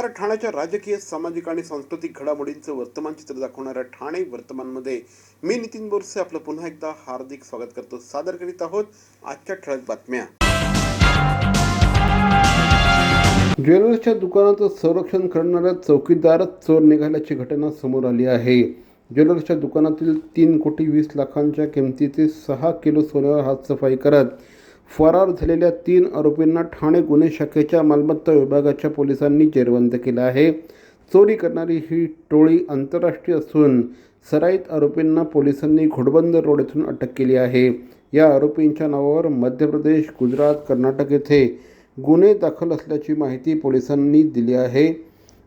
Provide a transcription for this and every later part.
नमस्कार. ठाण्याच्या राजकीय, सामाजिक आणि सांस्कृतिक घडामोडींचं वर्तमान चित्र दाखवणाऱ्या ठाणे वर्तमानमध्ये मी नितीन बोरसे आपलं पुन्हा एकदा हार्दिक स्वागत करतो. सादर करीत आहोत आजच्या ठळक बातम्या. ज्वेलर्सच्या दुकानाचं संरक्षण करणाऱ्या चौकीदारच चोर निघाल्याची घटना समोर आली आहे. ज्वेलर्सच्या दुकानातील 3,20,00,000च्या किमतीचे 6 किलो सोन्यावर हातसफाई करत फरार झालेल्या 3 आरोपींना ठाणे गुन्हे शाखेच्या मालमत्ता विभागाच्या पोलिसांनी जेरबंद केलं आहे. चोरी करणारी ही टोळी आंतरराष्ट्रीय असून सराईत आरोपींना पोलिसांनी घोडबंदर रोड येथून अटक केली आहे. या आरोपींच्या नावावर मध्य प्रदेश, गुजरात, कर्नाटक येथे गुन्हे दाखल असल्याची माहिती पोलिसांनी दिली आहे.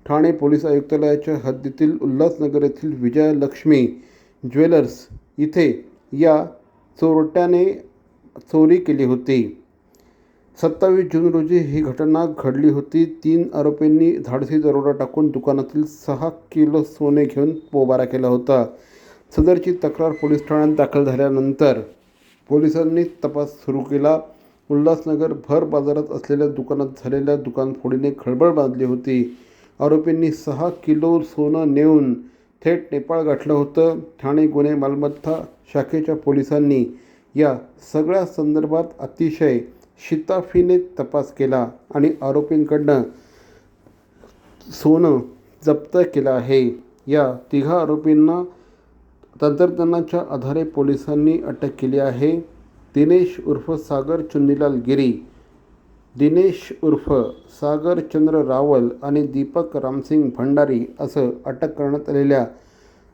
ठाणे पोलीस आयुक्तालयाच्या हद्दीतील उल्हासनगर येथील विजयलक्ष्मी ज्वेलर्स इथे या चोरट्याने चोरी केली होती. 27 जून रोजी ही घटना घडली होती. 3 आरोपींनी धाडसी दरोडा टाकून दुकानातील 6 किलो सोने घेऊन पोबारा केला होता. सदरची तक्रार पोलीस ठाण्यात दाखल झाल्यानंतर पोलिसांनी तपास सुरू केला. उल्हासनगर भर बाजारात असलेल्या दुकानात झालेल्या दुकानफोडीने खळबळ माजली होती. आरोपींनी 6 किलो सोनं नेऊन थेट नेपाळ गाठलं होतं. ठाणे गुन्हे मालमत्ता शाखेच्या पोलिसांनी या सगळ्या संदर्भात अतिशय शिताफीने तपास केला आणि आरोपींकडनं सोनं जप्त केलं आहे. या 3 आरोपींना तंत्रज्ञानाच्या आधारे पोलिसांनी अटक केली आहे. दिनेश उर्फ सागर चुन्नीलाल गिरी, दिनेश उर्फ सागर चंद्र रावल आणि दीपक रामसिंग भंडारी असं अटक करण्यात आलेल्या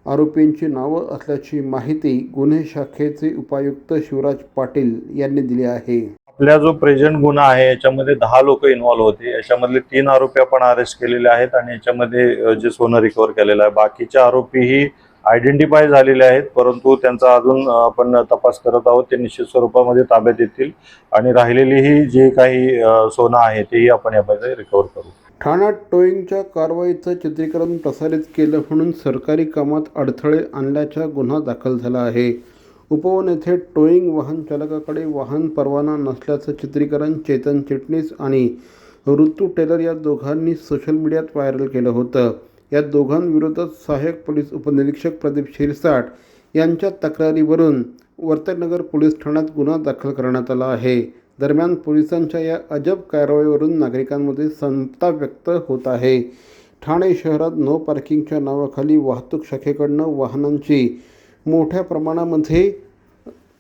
आरोपींची नावं असल्याची माहिती गुन्हे शाखेचे उपायुक्त शिवराज पाटील यांनी दिली आहे. आपला जो प्रेझेंट गुन्हा आहे याच्यामध्ये 10 लोक इन्व्हॉल्व होते. याच्यामधले 3 आरोपी आपण अरेस्ट केलेले आहेत आणि याच्यामध्ये जे सोनं रिकव्हर केलेलं आहे, बाकीचे आरोपीही आयडेंटिफाय झालेले आहेत, परंतु त्यांचा अजून आपण तपास करत आहोत. ते निश्चित स्वरूपामध्ये ताब्यात येतील आणि राहिलेली ही जे काही सोनं आहे तेही आपण यामध्ये रिकव्हर करू. ठाण्यात टोईंगच्या कारवाईचं चित्रीकरण प्रसारित केलं म्हणून सरकारी कामात अडथळे आणल्याचा गुन्हा दाखल झाला आहे. उपवन येथे टोईंग वाहन चालकाकडे वाहन परवाना नसल्याचं चित्रीकरण चेतन चिटणीस आणि ऋतू टेलर या दोघांनी सोशल मीडियात व्हायरल केलं होतं. या दोघांविरोधात सहाय्यक पोलीस उपनिरीक्षक प्रदीप शिरसाट यांच्या तक्रारीवरून वर्तकनगर पोलीस ठाण्यात गुन्हा दाखल करण्यात आला आहे. दरम्यान पोलिसांच्या या अजब कारवाईवरून नागरिकांमध्ये संताप व्यक्त होत आहे. ठाणे शहरात नो पार्किंगच्या नावाखाली वाहतूक शाखेकडनं वाहनांची मोठ्या प्रमाणामध्ये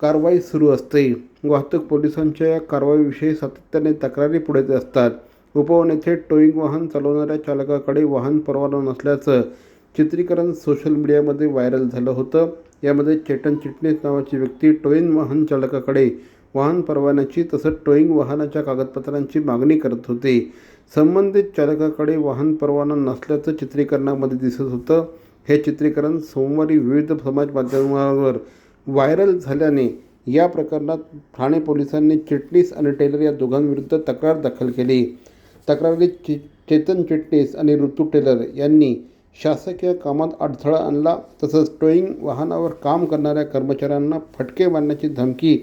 कारवाई सुरू असते. वाहतूक पोलिसांच्या या कारवाईविषयी सातत्याने तक्रारी पुढे येत असतात. उपवन येथे टोईंग वाहन चालवणाऱ्या चालकाकडे वाहन परवाना नसल्याचं चित्रीकरण सोशल मीडियामध्ये व्हायरल झालं होतं. यामध्ये चेतन चिटणीस नावाची व्यक्ती टोईंग वाहन चालकाकडे वाहन परवान्याची तसंच टोईंग वाहनाच्या कागदपत्रांची मागणी करत होते. संबंधित चालकाकडे वाहन परवाना नसल्याचं चित्रीकरणामध्ये दिसत होतं. हे चित्रीकरण सोमवारी विविध समाज माध्यमांवर व्हायरल झाल्याने या प्रकरणात ठाणे पोलिसांनी चिटणीस आणि टेलर या दोघांविरुद्ध तक्रार दाखल केली. तक्रारीत चेतन चिटणीस आणि ऋतू टेलर यांनी शासकीय कामात अडथळा आणला, तसंच टोईंग वाहनावर काम करणाऱ्या कर्मचाऱ्यांना फटके मारण्याची धमकी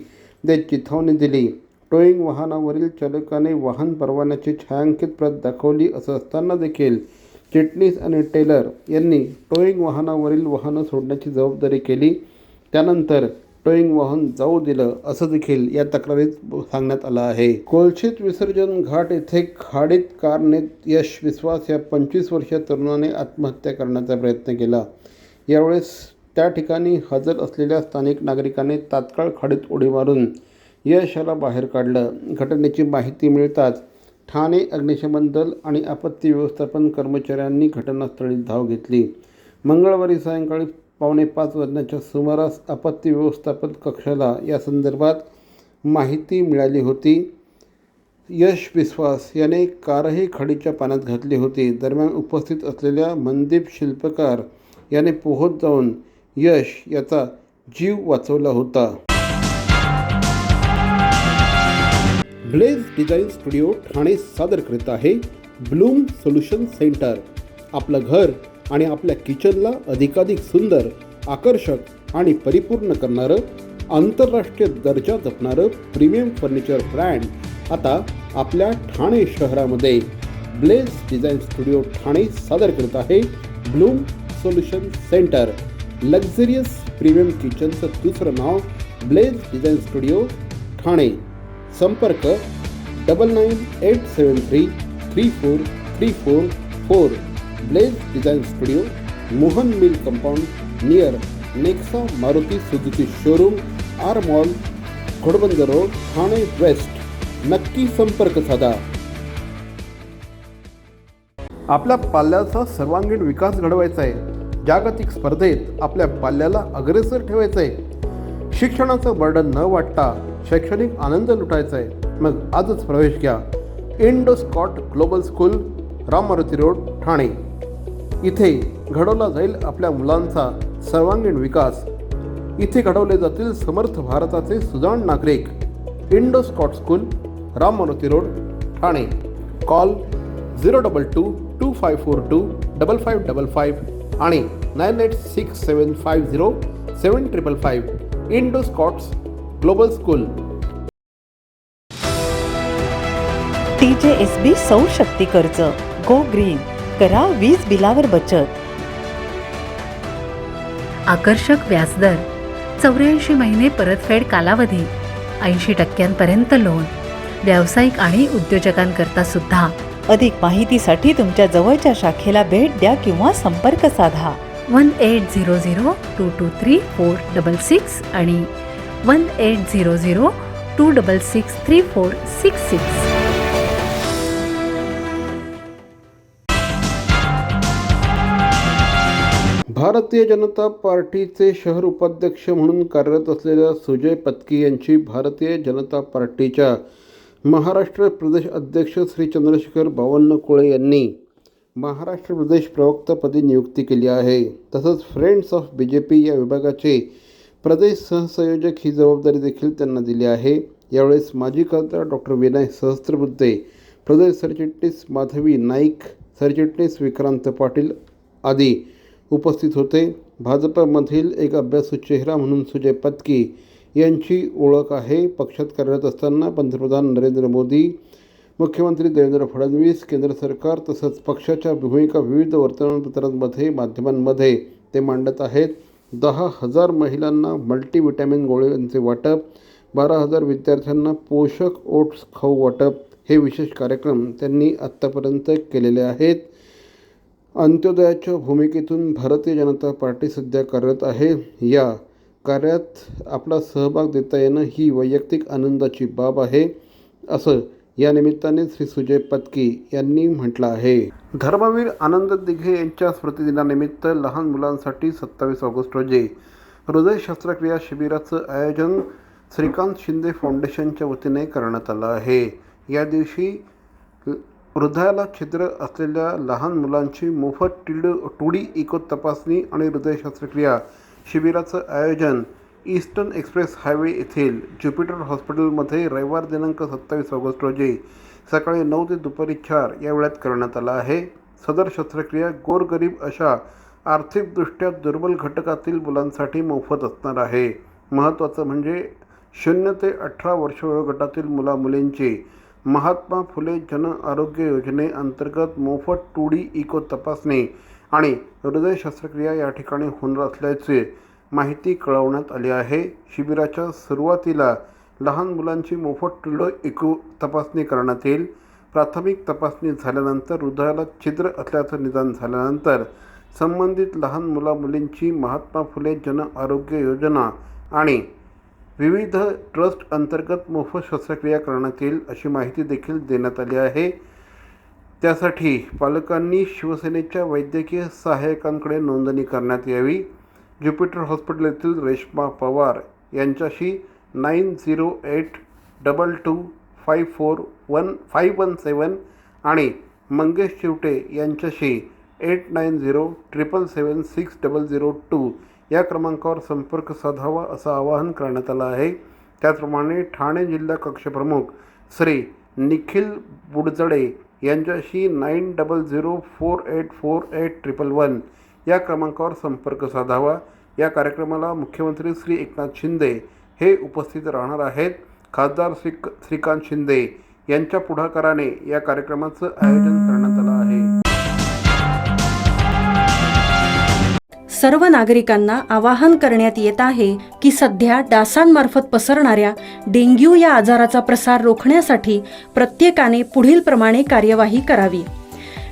देत चिथावणी दिली. टोईंग वाहनावरील चालकाने वाहन परवान्याची छायांकित प्रत दाखवली असं असताना देखील चिटणीस आणि टेलर यांनी टोईंग वाहनावरील वाहनं सोडण्याची जबाबदारी केली. त्यानंतर टोईंग वाहन जाऊ दिलं असं देखील या तक्रारीत सांगण्यात आलं आहे. कोळशीत विसर्जन घाट येथे खाडीत कार नेत यश विश्वास या 25 वर्षीय तरुणाने आत्महत्या करण्याचा प्रयत्न केला. यावेळेस त्या ठिकाणी हजर असलेल्या स्थानिक नागरिकांनी तात्काळ खाडीत उडी मारून यशाला बाहेर काढलं. घटनेची माहिती मिळताच ठाणे अग्निशमन दल आणि आपत्ती व्यवस्थापन कर्मचाऱ्यांनी घटनास्थळी धाव घेतली. मंगळवारी सायंकाळी 4:45 वाजण्याच्या सुमारास आपत्ती व्यवस्थापन कक्षाला या संदर्भात माहिती मिळाली होती. यश विश्वास याने कारही खाडीच्या पाण्यात घातली होती. दरम्यान उपस्थित असलेल्या मनदीप शिल्पकार याने पोहत जाऊन यश याचा जीव वाचवला होता. ब्लेज डिझाईन स्टुडिओ ठाणे सादर करीत आहे ब्लूम सोल्युशन सेंटर. आपलं घर आणि आपल्या किचनला अधिकाधिक सुंदर, आकर्षक आणि परिपूर्ण करणारं आंतरराष्ट्रीय दर्जा जपणारं प्रीमियम फर्निचर ब्रँड आता आपल्या ठाणे शहरामध्ये ब्लेज डिझाईन स्टुडिओ ठाणे सादर करत आहे Bloom solution centre. Luxurious premium किचनचं दुसरं नाव ब्लेज डिझाईन स्टुडिओ ठाणे. संपर्क 9987334344. Blaze design studio, Mohan mill compound near Nexa Maruti Suzuki showroom, R mall, Ghodbunder road, Thane west. नक्की संपर्क साधा. आपल्या पाल्याचा सर्वांगीण विकास घडवायचा आहे. जागतिक स्पर्धेत आपल्या पाल्याला अग्रेसर ठेवायचं आहे. शिक्षणाचं बर्डन न वाटता शैक्षणिक आनंद लुटायचा आहे. मग आजच प्रवेश घ्या Indo Scot global school, Ram Maruti road, Thane. इथे घडवला जाईल आपल्या मुलांचा सर्वांगीण विकास. इथे घडवले जातील समर्थ भारताचे सुजाण नागरिक. Indo Scot school, Ram Maruti road, Thane. Call 02225425555 आणि 9867507555. Indo Scots global school. TJSB सौर शक्ती कर्ज. गो ग्रीन, करा वीज बिलावर बचत. आकर्षक व्याजदर, 84 महिने परतफेड कालावधी, 80% लोन. व्यावसायिक आणि उद्योजकांकरता सुद्धा. अधिक माहितीसाठी तुमच्या जवळच्या शाखेला भेट द्या किंवा संपर्क साधा. 1800223466 आणि 180026634666. भारतीय जनता पार्टीचे शहर उपाध्यक्ष म्हणून कार्यरत असलेल्या सुजय पत्की यांची भारतीय जनता पार्टीच्या महाराष्ट्र प्रदेश अध्यक्ष श्री चंद्रशेखर बावनकुळे यांनी महाराष्ट्र प्रदेश प्रवक्तापदी नियुक्ती केली आहे. तसंच फ्रेंड्स ऑफ BJP या विभागाचे प्रदेश सहसंयोजक ही जबाबदारी देखील त्यांना दिली आहे. यावेळेस माजी खासदार डॉक्टर विनय सहस्त्रबुद्धे, प्रदेश सरचिटणीस माधवी नाईक, सरचिटणीस विक्रांत पाटील आदी उपस्थित होते. भाजपमधील एक अभ्यासू चेहरा म्हणून सुजय पत्की यांची ओळख आहे. पक्षात कार्यरत असताना पंतप्रधान नरेंद्र मोदी, मुख्यमंत्री देवेंद्र फडणवीस, केंद्र सरकार तसंच पक्षाच्या भूमिका विविध वर्तमानपत्रांमध्ये, माध्यमांमध्ये ते मांडत आहेत. 10,000 महिलांना मल्टीव्हिटॅमिन गोळ्यांचे वाटप, 12,000 विद्यार्थ्यांना पोषक ओट्स खाऊ वाटप हे विशेष कार्यक्रम त्यांनी आत्तापर्यंत केलेले आहेत. अंत्योदयाच्या भूमिकेतून भारतीय जनता पार्टी सध्या कार्यरत आहे. या कार्यात आपला सहभाग देता येणं ही वैयक्तिक आनंदाची बाब आहे, असं या निमित्ताने श्री सुजय पत्की यांनी म्हटलं आहे. धर्मवीर आनंद दिघे यांच्या स्मृतिदिनानिमित्त लहान मुलांसाठी 27 ऑगस्ट रोजी हृदय शस्त्रक्रिया शिबिराचं आयोजन श्रीकांत शिंदे फाउंडेशनच्या वतीने करण्यात आलं आहे. या दिवशी हृदयाला छिद्र असलेल्या लहान मुलांची मोफत 2D इको तपासणी आणि हृदय शस्त्रक्रिया शिबिराचं आयोजन ईस्टर्न एक्सप्रेस हायवे येथील ज्युपिटर हॉस्पिटलमध्ये रविवार दिनांक 27 ऑगस्ट रोजी सकाळी 9 ते दुपारी 4 या वेळात करण्यात आला आहे. सदर शस्त्रक्रिया गोरगरीब अशा आर्थिकदृष्ट्या दुर्बल घटकातील मुलांसाठी मोफत असणार आहे. महत्त्वाचं म्हणजे 0 ते 18 वर्ष वयोगटातील मुलामुलींची महात्मा फुले जन आरोग्य योजनेअंतर्गत मोफत 2D इको तपासणी आणि हृदय शस्त्रक्रिया या ठिकाणी होणार असल्याची माहिती कळवण्यात आली आहे. शिबिराच्या सुरुवातीला लहान मुलांची मोफत 2D इको तपासणी करण्यात येईल. प्राथमिक तपासणी झाल्यानंतर हृदयाला छिद्र असल्याचं निदान झाल्यानंतर संबंधित लहान मुलींची महात्मा फुले जन आरोग्य योजना आणि विविध ट्रस्ट अंतर्गत मोफत शस्त्रक्रिया करण्यात येईल अशी माहिती देखील देण्यात आली आहे. त्यासाठी पालकांनी शिवसेनेच्या वैद्यकीय सहाय्यकांकडे नोंदणी करण्यात यावी. ज्युपिटर हॉस्पिटल येथील रेश्मा पवार यांच्याशी 9082254517 आणि मंगेश चिवटे यांच्याशी 8907776002 या क्रमांकावर संपर्क साधावा असं आवाहन करण्यात आलं आहे. त्याचप्रमाणे ठाणे जिल्हा कक्षप्रमुख श्री निखिल बुडजडे यांच्याशी 9004848111 या क्रमांकावर संपर्क साधावा. या कार्यक्रमाला मुख्यमंत्री श्री एकनाथ शिंदे हे उपस्थित राहणार आहेत. खासदार श्रीकांत शिंदे यांच्या पुढाकाराने या कार्यक्रमाचं आयोजन करण्यात आलं आहे. सर्व नागरिकांना आवाहन करण्यात येत आहे की सध्या डासांमार्फत पसरणाऱ्या डेंग्यू या आजाराचा प्रसार रोखण्यासाठी प्रत्येकाने पुढील प्रमाणे कार्यवाही करावी.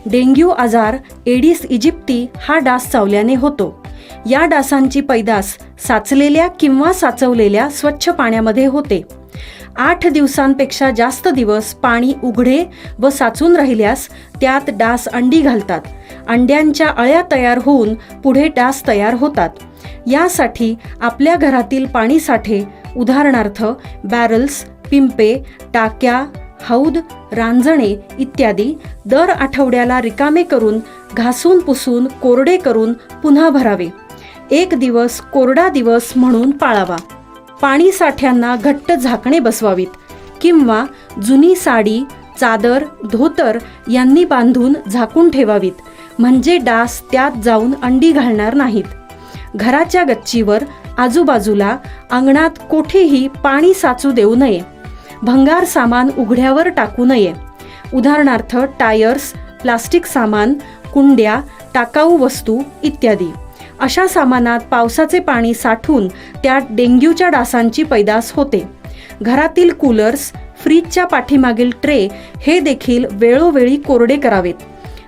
डेंग्यू आजार एडिस इजिप्ती हा डास चावल्याने होतो. या डासांची पैदास साचलेल्या किंवा साचवलेल्या स्वच्छ पाण्यामध्ये होते. 8 दिवसांपेक्षा जास्त दिवस पाणी उघडे व साचून राहिल्यास त्यात डास अंडी घालतात. अंड्यांच्या अळ्या तयार होऊन पुढे डास तयार होतात. यासाठी आपल्या घरातील पाणीसाठे उदाहरणार्थ बॅरल्स, पिंपे, टाक्या, हौद, रांजणे इत्यादी दर आठवड्याला रिकामे करून घासून पुसून कोरडे करून पुन्हा भरावे. 1 दिवस कोरडा दिवस म्हणून पाळावा. पाणी साठ्यांना घट्ट झाकणे बसवावीत किंवा जुनी साडी, चादर, धोतर यांनी बांधून झाकून ठेवावीत, म्हणजे डास त्यात जाऊन अंडी घालणार नाहीत. घराच्या गच्चीवर, आजूबाजूला, अंगणात कोठेही पाणी साचू देऊ नये. भंगार सामान उघड्यावर टाकू नये. उदाहरणार्थ टायर्स, प्लास्टिक सामान, कुंड्या, टाकाऊ वस्तू इत्यादी. अशा सामानात पावसाचे पाणी साठून त्यात डेंग्यूच्या डासांची पैदास होते. घरातील कूलर्स, फ्रीजच्या पाठीमागील ट्रे हे देखील वेळोवेळी कोरडे करावेत.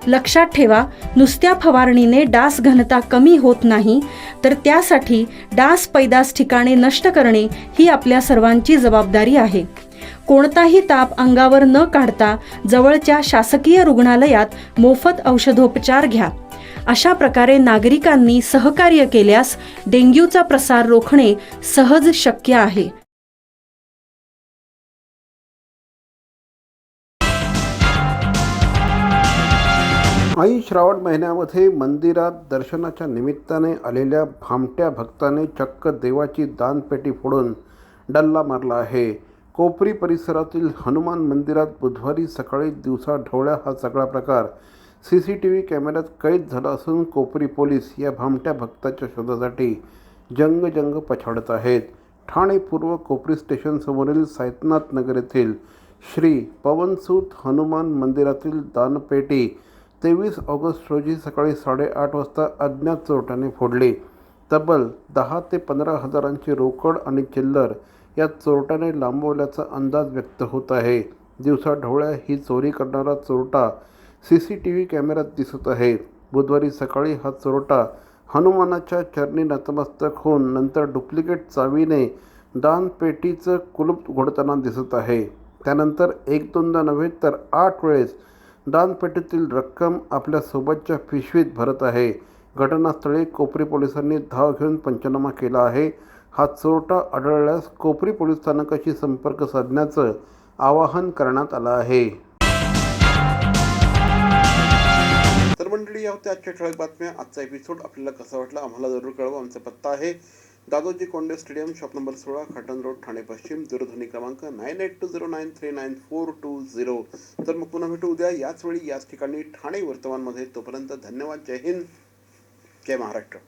लक्षात ठेवा, नुसत्या फवारणीने डास घनता कमी होत नाही, तर त्यासाठी डास पैदास ठिकाणे नष्ट करणे ही आपल्या सर्वांची जबाबदारी आहे. कोणताही ताप अंगावर न काढता जवळच्या शासकीय रुग्णालयात मोफत औषधोपचार घ्या. अशा प्रकारे नागरिकांनी सहकार्य केल्यास डेंग्यूचा प्रसार रोखणे सहज शक्य आहे. ऐन श्रावण महिन्यामध्ये मंदिरात दर्शनाच्या निमित्ताने आलेल्या भामट्या भक्ताने चक्क देवाची दानपेटी फोडून डल्ला मारला आहे. कोपरी परिसरातील हनुमान मंदिरात बुधवारी सकाळी दिवसाढवळ्या हा सगळा प्रकार CCTV कॅमेऱ्यात कैद झाला असून कोपरी पोलीस या भामट्या भक्ताच्या शोधासाठी जंग पछाडत आहेत. ठाणे पूर्व कोपरी स्टेशनसमोरील साईनाथ नगर येथील श्री पवनसूत हनुमान मंदिरातील दानपेटी 23 ऑगस्ट रोजी सकाळी 8:30 वाजता अज्ञात चोरट्याने फोडली. तब्बल 10 ते 15 हजारांची रोकड आणि चिल्लर या चोरट्याने लांबवल्याचा अंदाज व्यक्त होत आहे. दिवसाढवळ्या ही चोरी करणारा चोरटा CCTV कॅमेऱ्यात दिसत आहे. बुधवारी सकाळी हा चोरटा हनुमानाच्या चरणी नतमस्तक होऊन नंतर डुप्लिकेट चावीने दानपेटीचं कुलूप उघडताना दिसत आहे. त्यानंतर 1-2दा नव्हे तर 8 वेळेस दानपेटीतील रक्कम आपल्या सोबतच्या पिशवीत भरत आहे. घटनास्थळी कोपरी पोलिसांनी धाव घेऊन पंचनामा केला आहे. हा चोरटा आढळल्यास कोपरी पोलीस स्थानकाशी संपर्क साधण्याचं आवाहन करण्यात आलं आहे. तर मंडळी, या होत्या आजच्या ठळक बातम्या. आजचा एपिसोड आपल्याला कसा वाटला आम्हाला जरूर कळवा. आमचा पत्ता आहे Dadoji Konde stadium, shop number 16, Khatan road, Thane पश्चिम. दूरध्वनी क्रमांक 9820939420. तर मग पुन्हा भेटू उद्या याच वेळी याच ठिकाणी ठाणे वर्तमानमध्ये. तोपर्यंत धन्यवाद. जय हिंद, जय महाराष्ट्र.